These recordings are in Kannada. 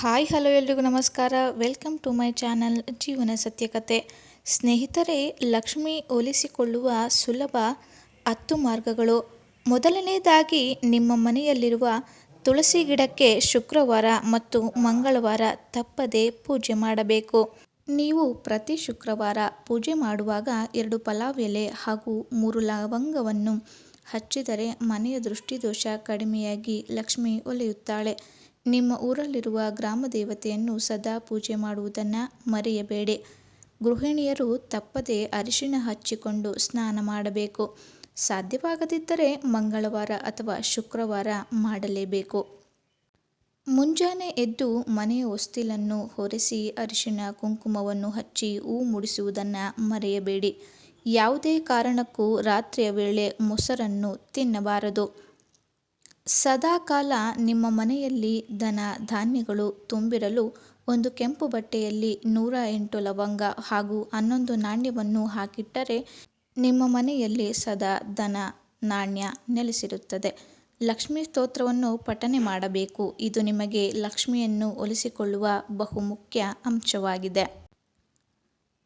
ಹಾಯ್ ಹಲೋ ಎಲ್ರಿಗೂ ನಮಸ್ಕಾರ. ವೆಲ್ಕಮ್ ಟು ಮೈ ಚಾನಲ್ ಜೀವನ ಸತ್ಯಕತೆ. ಸ್ನೇಹಿತರೆ, ಲಕ್ಷ್ಮಿ ಒಲಿಸಿಕೊಳ್ಳುವ ಸುಲಭ 10 ಮಾರ್ಗಗಳು. ಮೊದಲನೆಯದಾಗಿ, ನಿಮ್ಮ ಮನೆಯಲ್ಲಿರುವ ತುಳಸಿ ಗಿಡಕ್ಕೆ ಶುಕ್ರವಾರ ಮತ್ತು ಮಂಗಳವಾರ ತಪ್ಪದೆ ಪೂಜೆ ಮಾಡಬೇಕು. ನೀವು ಪ್ರತಿ ಶುಕ್ರವಾರ ಪೂಜೆ ಮಾಡುವಾಗ 2 ಪಲಾವ್ ಎಲೆ ಹಾಗೂ 3 ಲವಂಗವನ್ನು ಹಚ್ಚಿದರೆ ಮನೆಯ ದೃಷ್ಟಿದೋಷ ಕಡಿಮೆಯಾಗಿ ಲಕ್ಷ್ಮಿ ಒಲಿಯುತ್ತಾಳೆ. ನಿಮ್ಮ ಊರಲ್ಲಿರುವ ಗ್ರಾಮ ದೇವತೆಯನ್ನು ಸದಾ ಪೂಜೆ ಮಾಡುವುದನ್ನು ಮರೆಯಬೇಡಿ. ಗೃಹಿಣಿಯರು ತಪ್ಪದೆ ಅರಿಶಿಣ ಹಚ್ಚಿಕೊಂಡು ಸ್ನಾನ ಮಾಡಬೇಕು. ಸಾಧ್ಯವಾಗದಿದ್ದರೆ ಮಂಗಳವಾರ ಅಥವಾ ಶುಕ್ರವಾರ ಮಾಡಲೇಬೇಕು. ಮುಂಜಾನೆ ಎದ್ದು ಮನೆಯ ಹೊಸ್ತಿಲನ್ನು ಒರೆಸಿ ಅರಿಶಿಣ ಕುಂಕುಮವನ್ನು ಹಚ್ಚಿ ಹೂ ಮುಡಿಸುವುದನ್ನು ಮರೆಯಬೇಡಿ. ಯಾವುದೇ ಕಾರಣಕ್ಕೂ ರಾತ್ರಿಯ ವೇಳೆ ಮೊಸರನ್ನು ತಿನ್ನಬಾರದು. ಸದಾಕಾಲ ನಿಮ್ಮ ಮನೆಯಲ್ಲಿ ಧನ ಧಾನ್ಯಗಳು ತುಂಬಿರಲು ಒಂದು ಕೆಂಪು ಬಟ್ಟೆಯಲ್ಲಿ 108 ಲವಂಗ ಹಾಗೂ 11 ನಾಣ್ಯವನ್ನು ಹಾಕಿಟ್ಟರೆ ನಿಮ್ಮ ಮನೆಯಲ್ಲಿ ಸದಾ ಧನ ನಾಣ್ಯ ನೆಲೆಸಿರುತ್ತದೆ. ಲಕ್ಷ್ಮೀ ಸ್ತೋತ್ರವನ್ನು ಪಠನೆ ಮಾಡಬೇಕು. ಇದು ನಿಮಗೆ ಲಕ್ಷ್ಮಿಯನ್ನು ಒಲಿಸಿಕೊಳ್ಳುವ ಬಹುಮುಖ್ಯ ಅಂಶವಾಗಿದೆ.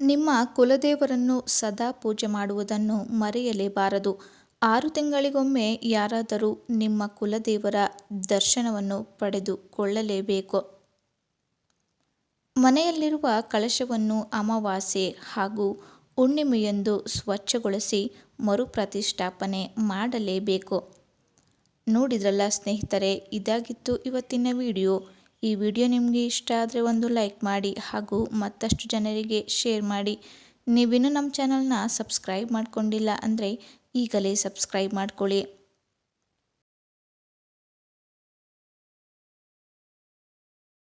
ನಿಮ್ಮ ಕುಲದೇವರನ್ನು ಸದಾ ಪೂಜೆ ಮಾಡುವುದನ್ನು ಮರೆಯಲೇಬಾರದು. 6 ತಿಂಗಳಿಗೊಮ್ಮೆ ಯಾರಾದರೂ ನಿಮ್ಮ ಕುಲದೇವರ ದರ್ಶನವನ್ನು ಪಡೆದುಕೊಳ್ಳಲೇಬೇಕು. ಮನೆಯಲ್ಲಿರುವ ಕಳಶವನ್ನು ಅಮಾವಾಸ್ಯೆ ಹಾಗೂ ಹುಣ್ಣಿಮೆಯಂದು ಸ್ವಚ್ಛಗೊಳಿಸಿ ಮರುಪ್ರತಿಷ್ಠಾಪನೆ ಮಾಡಲೇಬೇಕು. ನೋಡಿದ್ರಲ್ಲ ಸ್ನೇಹಿತರೆ, ಇದಾಗಿತ್ತು ಇವತ್ತಿನ ವಿಡಿಯೋ. ಈ ವಿಡಿಯೋ ನಿಮಗೆ ಇಷ್ಟ ಆದರೆ ಒಂದು ಲೈಕ್ ಮಾಡಿ ಹಾಗೂ ಮತ್ತಷ್ಟು ಜನರಿಗೆ ಶೇರ್ ಮಾಡಿ. ನೀವಿನ್ನೂ ನಮ್ಮ ಚಾನಲ್ನ ಸಬ್ಸ್ಕ್ರೈಬ್ ಮಾಡ್ಕೊಂಡಿಲ್ಲ ಅಂದರೆ ಈಗಲೇ ಸಬ್ಸ್ಕ್ರೈಬ್ ಮಾಡ್ಕೊಳ್ಳಿ.